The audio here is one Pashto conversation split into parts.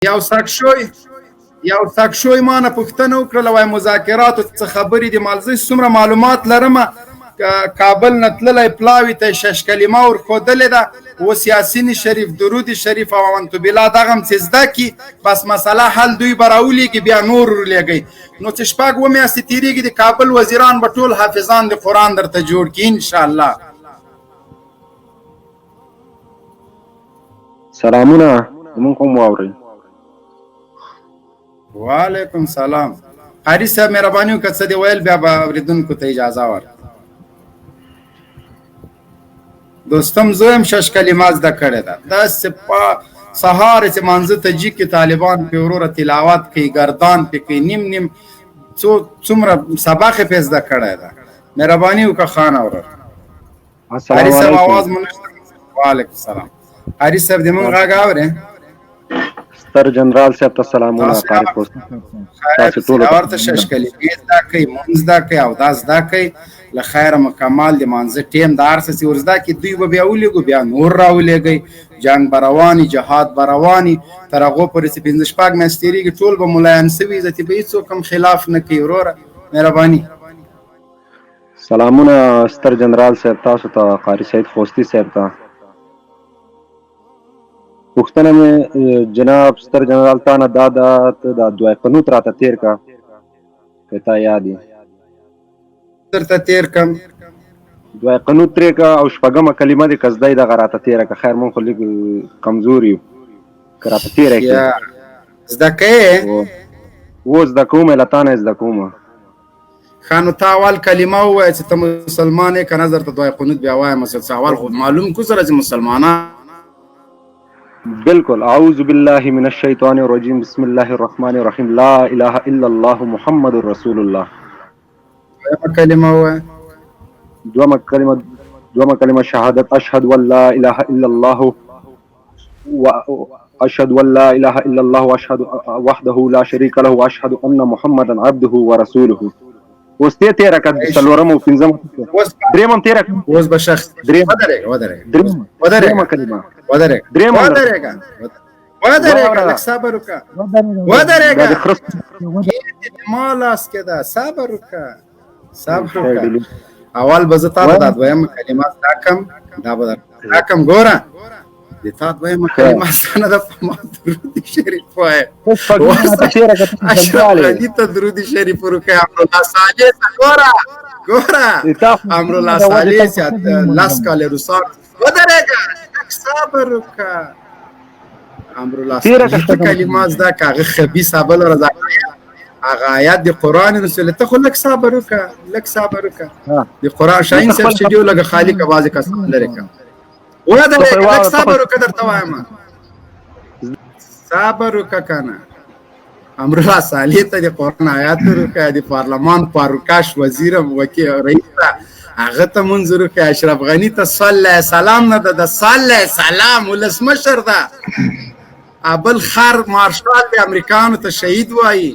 یو ساکشوی ما نه پوښتنه وکړله وای مذاکراتو څه خبرې دي مال زه څومره معلومات لرم کابل نه تللی پلاوي ته شش کلمه ورښودلې ده اوس یاسین شریف درود شریف او اونتو بالله دغه هم چې زده کي بس مسله حل دوی به راولېږي بیا نور ورلېږئ نو چې شپږ اوه میاشتې تېرېږي د کابل وزیران به ټول حافظان د قرآن درته جوړ کړي انشاءالله. سلامونه زمونږ کوم واورئ. وعلیکم سلام. قاري صاحب مهرباني وکړه څه دې ویل بیا به اورېدونکو ته اجازه ورکړه. دوستم زه هم شش کلمه زده کړې ده داسې په سهار چې مانځه ته جي کې طالبان پې وروره تلاوت کوي ګردان پې کوي نیم نیم څومره سبق یې پې زده کړی ده. مهرباني وکړه خان اورر. قاري صاحب اواز مو نشته. وعلیکم السلام. قاري صاحب دې مونږ غږ اورې؟ ستر جنرال صاحب ته سلامونه. تاسو ټول ورته شش کلمې زده کوي مونځ زده کوي اوداس زده کوي له خیره مکمل د مانځه ټیم د هر څه چې ور زده کړي دوی به بیا ولېږو بیا نور راولېږئ جنګ به رواني جهاد به رواني تر هغو پورې چې پنځه شپږ میاشتې تېرېږي ټول به ملایان سوي عزتي به هېڅوک هم خلاف نه کوي وروره. مهرباني. سلامونه ستر جنرال صاحب تاسو ته قاري سعید خوستي صاحب ته. پوښتنه مې جناب ستر جنرال تا نه دا ده ته دا دوی قنوت راته تېر که که تا یاد یې درته تېر کړم دوی قنوت ترې که او شپږمه کلمه دې که زده یې دغه راته تېره که خیر مونږ خو لږ کمزور یو که راته تېره کړې زده کوې و زده کوم له تا نه یې زده کوم. ښه نو تا اول کلمه ووایه چې ته مسلمان یې که نه درته دوی قنوت بیا وایم چې اول خو معلوم کو سره چې مسلمانان بالکل. اعوذ بالله من الشیطان الرجیم بسم الله الرحمن الرحیم لا اله الا الله محمد رسول الله. دویمه کلمه ووایه. دویمه کلمه شهادت اشهد ان لا اله الا الله واشهد ان لا اله الا الله واشهد وحده لا شريك له واشهد ان محمدا عبده ورسوله. اوس دې تېره کړه څلورمه او پنځمه درېیمه هم تېره کړه. اوس به شخص درېیمه کلمه ودرېږه لږ صبر وکړه ودرېږه ما لاس کې ده صبر وکړه. اول به زه تا ته دا دویمه کلمه زده کړم دا به زده کړم ګوره د تا دویمه کلمه اسانه ده په ما درود شریف وایه اشرف غني ته درود شریف ورکوي امرالله صالح ته ګوره امرالله صالح چې لس کاله روسان ودرېږه صبر وکړه امرالله صالح ته کلمه زده که هغه خبیثه بله ورځ هغه آیات د قرآن رسول ته خو لږ صبر وکړه د قرآن شاهین صاحب چې ډېر لږه خالي که بعضې کسان لرې کړه ودرېږه لږ صبر وکړه درته وایم صبر وکړه که نه امرالله صالح ته د قرآن آیات وکړه د پارلمان فاروقاش وزیر رئیس ته هغه ته منظور وکړه اشرف غني ته صلی سلام نه ده د صلی سلام ولسمشر ده بل خر مارشال د امریکانو ته شهید وایي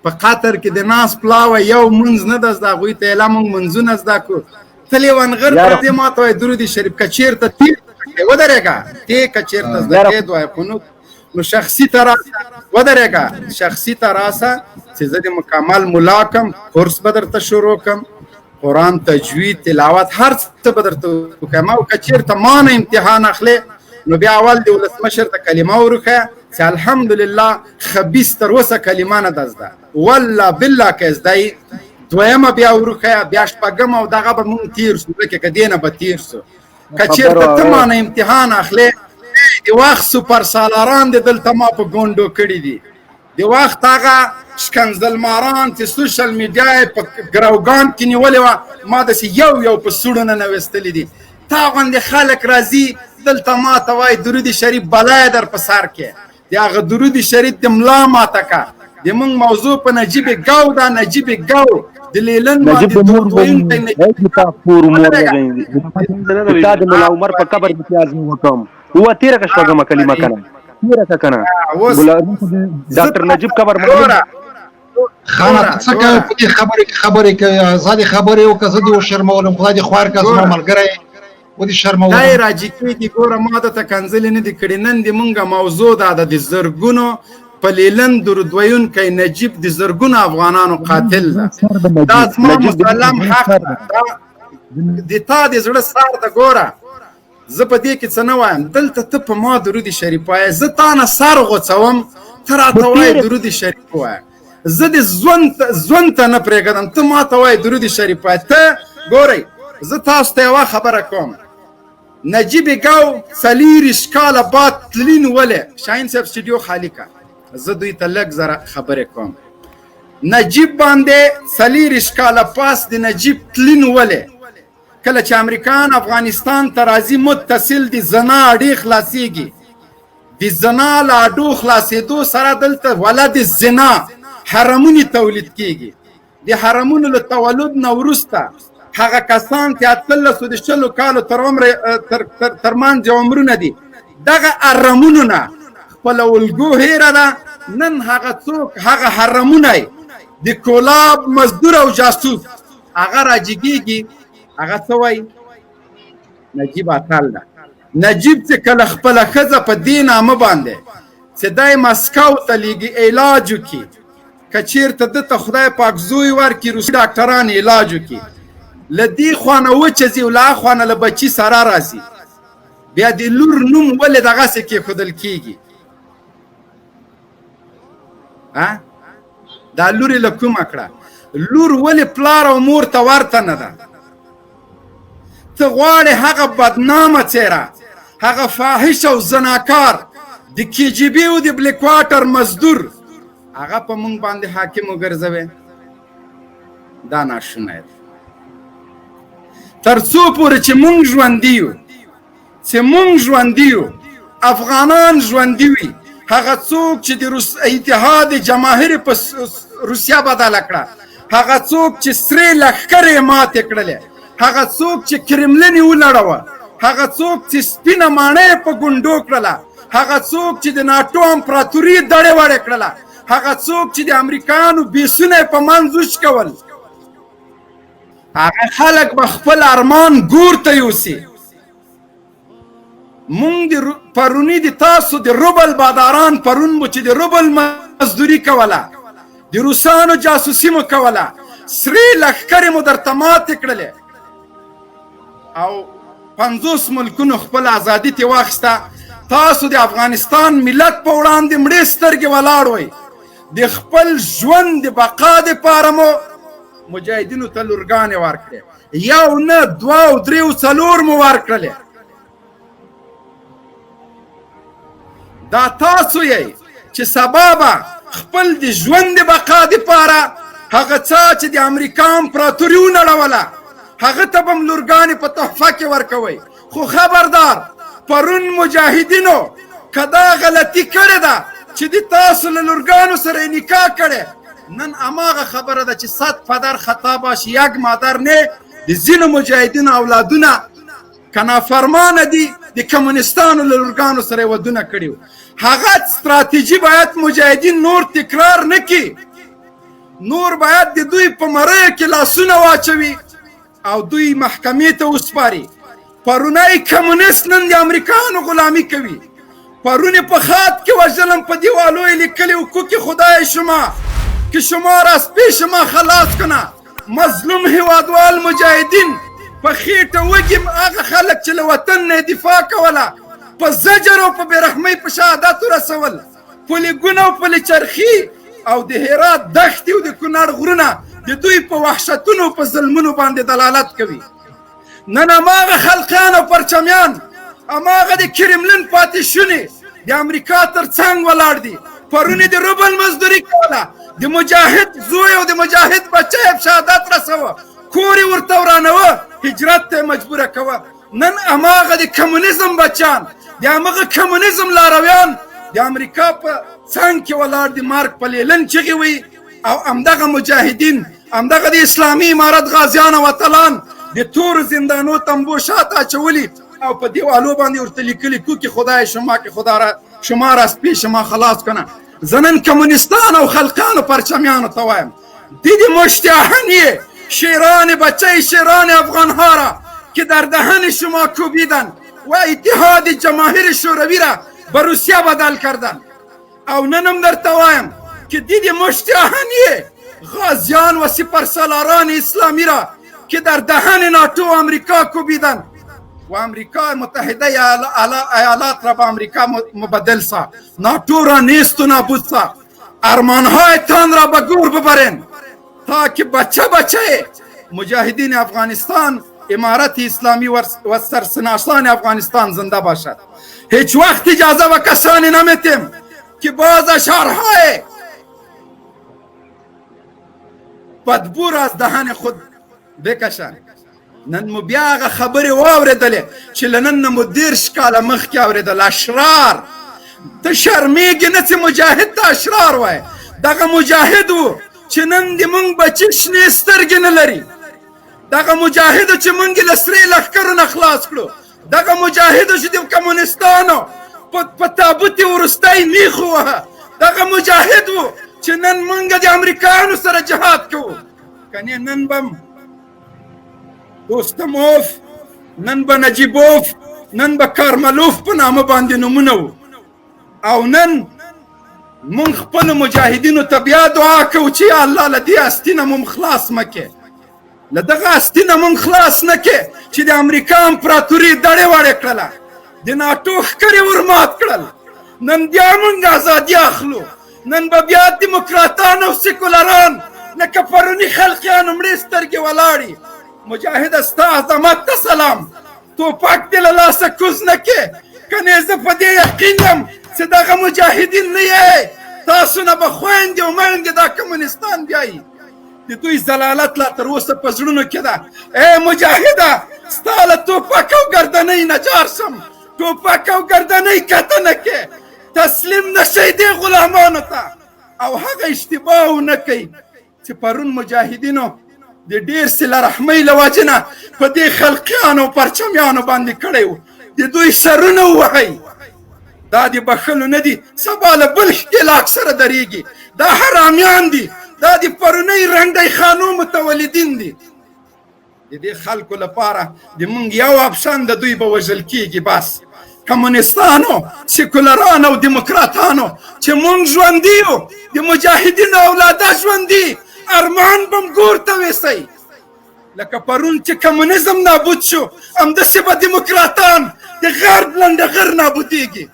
په قطر کې د ناس پلاوه یو منځ نه ده زده هغوی ته اعلا موږ منځونه زده کړو ته لیونغر ته دې ما ته وایي درود شریف که چېرته تیر ودرېږه تی که چېرته زده کړې دوی قنوت نو شخصي ته راسه ودرېږه شخصي ته راسه چې زه د مکمل ملا کم کورس به درته شروع کم قرآن تجوید تلاوت هر څه به درته وکړم او که چېرته ما نه امتحان اخلې نو بیا اول د ولسمشر ته کلمه وروښیه چې الحمدلله خبیث تر اوسه کلمه نه ده زده والله بالله که زده یي دویمه بیا وروښیه بیا شپږمه او دغه به مونږ تېر سو ځکه که دې نه به تېر سو که چېرته ته ما نه امتحان اخلې د وخت سوپر سالاران دې دلته ما په ګونډو کړي دي د وخت هغه شکنځلماران چې سوشل میډیا یې په ګروګان کې نیولې وه ما داسې یو په سوړو نه نویستلي دي تا غوندې خلک راځي دلته ما ته وایي درود شریف بلا یې در په سر کې د هغه درود شریف د ملا ماته که د مونږ موضوع په نجیب ګو ده نجیب ګو د لیلن ما د دویم تا د ملا عمر په قبر کې پیاز وکم هو تیره که شپږمه کلمه کنه تیره که کنه ډاکټر نجیب قبر خانه څه کوي په دې خبرې کوي ازادي خبرې وکړه زه دې وشرمولم خدای دې خوار کړه زما ملګری ودې شرمول دا راځي کې دي ګوره ما د تکنزل نه دي کړي نن دې مونږه موضوع ده د زرګونو پلیلن درود ویونکی نجیب د زرګونو افغانانو قاتل ده دا زما مسلم حق ده د تا د زړه سار ده ګوره زه په دې کې څه نه وایم دلته ته په ما درود شریف وایې زه تا نه سر غوڅوم ته راته وایې درود شریف وایه زه د ژوند ته نه پرېږدم ته ما ته وایې درود شریف وایه ته ګورئ زه تاسو ته یوه خبره کوم نجیب ګاو 40 کاله بعد تلین ولې شاهین صاحب سټوډیو خالی کا زه دوی ته لږ زره خبرې کوم نجیب باندې 40 کاله پاس د نجیب تلین ولې کله چې امریکایان افغانستان ته راځي متصل د زنا اډې خلاصېږي د زنا له اډو خلاصېدو سره دلته ولد زنا حرمونې تولید کېږي د حرمونو له تولد نه وروسته هغه کسان چې 18 کالو ترمنځ عمرونه دي دغه حرمونو نه خپله الګو هیره ده نن هغه څوک هغه حرمونه د کولاب مزدور او جاسوس هغه راجګېږي هغه څه وایي نجیب اتل ده نجیب چې کله خپله ښځه په دې نامه باندې چې دی مسکو ته لیږي علاج وکړي که چېرته ده ته خدای پاک زوی ورکړي روسي ډاکټران علاج وکړي له دې خوا نه وچه ځي او له هغه خوا نه له بچي سره راځي بیا د لور نوم ولې دغسې کېښودل کېږي دا لور یې له کومه کړه لور ولې پلار او مور ته ورته نه ده ته غواړې هغه بدنامه څېره هغه فاحش او زناکار د KGB او د بلیک واټر مزدور هغه په موږ باندې حاکم وګرځوې دا ناشونی ده تر څو پورې چې موږ ژوندي یو چې موږ ژوندي یو افغانان ژوندي وي هغه څوک چې د اتحاد جماهیر په روسیه بدله کړه هغه څوک چې سرې لښکرې یې ماتې کړلې هغه څوک چې کرملن یې ولړوه هغه څوک چې سپینه ماڼۍ یې په ګونډو کړله هغه څوک چې د ناټو امپراتوري دړې وړې کړله هغه څوک چې د امریکایانو بیسونه یې په منځ وچکول هغه خلک به خپل ارمان ګور ته یوسي مونږ د پروني د تاسو د روبل باداران پرون مو چې د روبل مزدوري کوله د روسانو جاسوسي مو کوله سرې لښکرې مو درته ماتې کړلې او 50 ملکونو خپل ازادي ترې واخیسته تاسو د افغانستان ملت په وړاندې مړې سترګې ولاړ وئ د خپل ژوند د بقا دپاره مو مجاهدینو ته لورګانې ورکړې یو نه دوه او درې او څلور مو ورکړلې دا تاسو یې چې سبا به خپل د ژوند د بقا دپاره هغه څه چې د امریکا امپراتوري ونړوله هغه ته به م لورګانې په تحفه کې ورکوئ خو خبردار پرون مجاهدینو که دا غلطي کړې ده چې د تاسو له لورګانو سره یې نکاح کړې نن هماغه خبره ده چې 100 پدر خطا باش یک مادر نه د ځینو مجاهدینو اولادونه که نافرمانه دي د کمونستانو له لورګانو سره یې ودونه کړي وو هغه ستراتیژي باید مجاهدین نور تکرار نه کړي نور باید د دوی په مریو کې لاسونه واچوي او دوی محکمې ته وسپاري پرونی کمونست نن د امریکایانو غلامي کوي پرون په خط کې وژلم په دیوالو یې لیکلي و کوکې خدای شما که شما را سپی شما خلاص کنه مظلوم هیوادوال مجاهدین په خېټه وږي هغه خلک چې له وطن نه دفاع کوله په زجر او په بېرحمۍ په شهادت ورسول پلې ګونه او پلې چرخي او د هرات دښتې او د کونړ غرونه د دوی په وحشتونو په ظلمونو باندې دلالت کوي نن هماغه خلقیان او پرچمیان هماغه د کرملن پاتې شونې د امریکا تر څنګ ولاړ دي پرونې د روبل مزدوري کوله د مجاهد زوی او د مجاهد بچه یې شهادت رسوه کور یې ورته ورانوه هجرت ته یې مجبوره کوه نن هماغه د کمونیزم بچیان د هماغه کمونیزم لارویان د امریکا په څنګ کې ولاړ دي مارک په لیلن چغې وي او همدغه مجاهدین همدغه د اسلامي امارت غازیان او اتلان د تورو زندانو تنبو شاته اچولي او په دیوالو باندې ورته لیکلي کوکې خدای شما که خدا را شما را سپی شما خلاص کنه زه نن کمونستان او خلقانو پرچمیانو ته وایم دیدی مشت آهنی شیران بچه شیران افغانها را که در دهن شما کوبیدن و اتحاد جماهیر شوروی را به روسیه بدل کردن او نن هم درته وایم چې دې مشتیان یې غازیان و سپرسالاران اسلامی را که در دهن ناتو امریکا کوبیدن و امریکا متحده ایالات را به امریکا مبدل سا، ناتو را نیست و نابود سا، ارمانهایتان را به گور ببرین تا که بچه بچه مجاهدین افغانستان، امارت اسلامی و سرشناسان افغانستان زنده باشد. هیچ وقت اجازه و کسانی نمیتیم که باز اشعارهای بدبو را از دهن خود بکشن. نن مو بیا هغه خبرې واورېدلې چې له نن نه مو 30 کاله مخکې اورېدل. اشرار ته شرمېږې نه چې مجاهد ته اشرار وایې. دغه مجاهد و چې نن د مونږ بچي شنې سترګې نه لري، دغه مجاهد چې مونږ یې له سرې لښکرو نه خلاص کړو، دغه مجاهد چې د کمونستانو په تابوت یې وروستی میخ ووهه، دغه مجاهد و چې نن مونږ د امریکایانو سره جهاد کوو. کنې نن به دوستموف، نن به نجیبوف، نن به کارملوف په نامه باندې نومونه وو. او نن مونږ خپلو مجاهدینو ته بیا دعا کوو چې یا الله له دې هستي نه مونږ خلاص مه کې، له دغه هستي نه مونږ خلاص نه کې چې د امریکا امپراتوري دړې وړې کړله، د ناټو ښکرې ورمات کړل. نن بیا مونږ ازادي اخلو. نن به بیا دیموکراتان او سیکولران لکه پروني خلقیانو مړې سترګې ولاړې. مجاهده ستا عظمت ته سلام، توپک دې له لاسه کوز نه کې. کنې زه په دې یقین یم چې دغه مجاهدین نه یې، تاسو نه به خویندې او میندې دا کمونستان بیایي. د دوی ضلالت لا تر اوسه په زړونو کې ده. ای مجاهده ستا له توپک او ګردنۍ نه جار شم، توپک او ګردنۍ کته نه کې، تسلیم نه شئ دې غلامانو ته. او هغه اشتباه ونه کوي چې پرون مجاهدینو د ډېر صله رحمۍ له وجې نه په دې خلقیانو او پرچمیانو باندې کړی و، د دوی سرونه ووهئ. دا د بخښلو نه دي، سبا له بل ښکېلاک سره درېږي. دا حرامیان دي، دا د پرونۍ رنډۍ خانو متولدین دي. د دې خلکو لپاره د مونږ یو اپشن د دوی به وژل کېږي. بس کمونستانو، سیکولرانو او دیموکراتانو چې مونږ ژوندي یو، د مجاهدینو اولاده ژوندي، ارمان بم ګور ته ویسئ. لکه پرون چې کمونیزم نابود شو، همداسې به دیموکراتان د غرب لنډغر نابودېږي.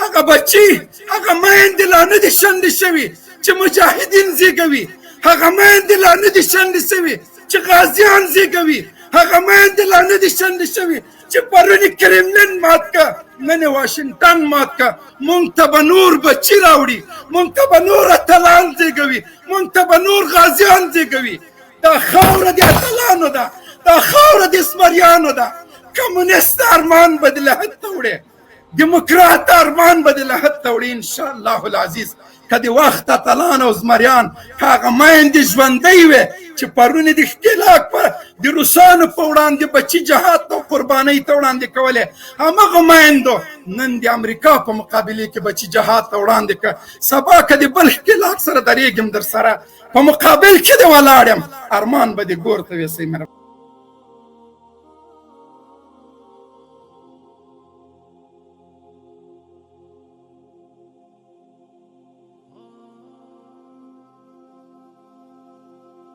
هغه بچي، هغه میندې لا نه دي شنډې شوي چې مجاهدین زیږوي، هغه میندې لا نه دي شنډې شوي چې غازیان زیږوي، هغه میندې لا نه دي شنډې شوي چې پرون یې کرملین مات که، نن یې واشنګټن مات که. مونږ ته به نور بچي راوړي، مونږ ته به نور اتلان زیږوي، مونږ ته به نور غازیان زیږوي. دا خاوره د اتلانو ده، دا خاوره د زمریانو ده. کمونیست ارمان به د لحد ته وړې، دیموکرات ارمان به د لحد ته وړي انشاءالله العزیز. که د وخت اتلان او زمریان، که هغه میندې ژوندۍ وې چې پرون د ښکېلاک په د روسانو په وړاندې بچي جهاد او قربانۍ ته وړاندې کولې، همغه میندو نن د امریکا په مقابلې کې بچي جهاد ته وړاندې کړه. سبا که د بل ښکېلاک سره درېږم در سره، په مقابل کې دې ولاړ یم، ارمان به دې ګور ته ویسئ.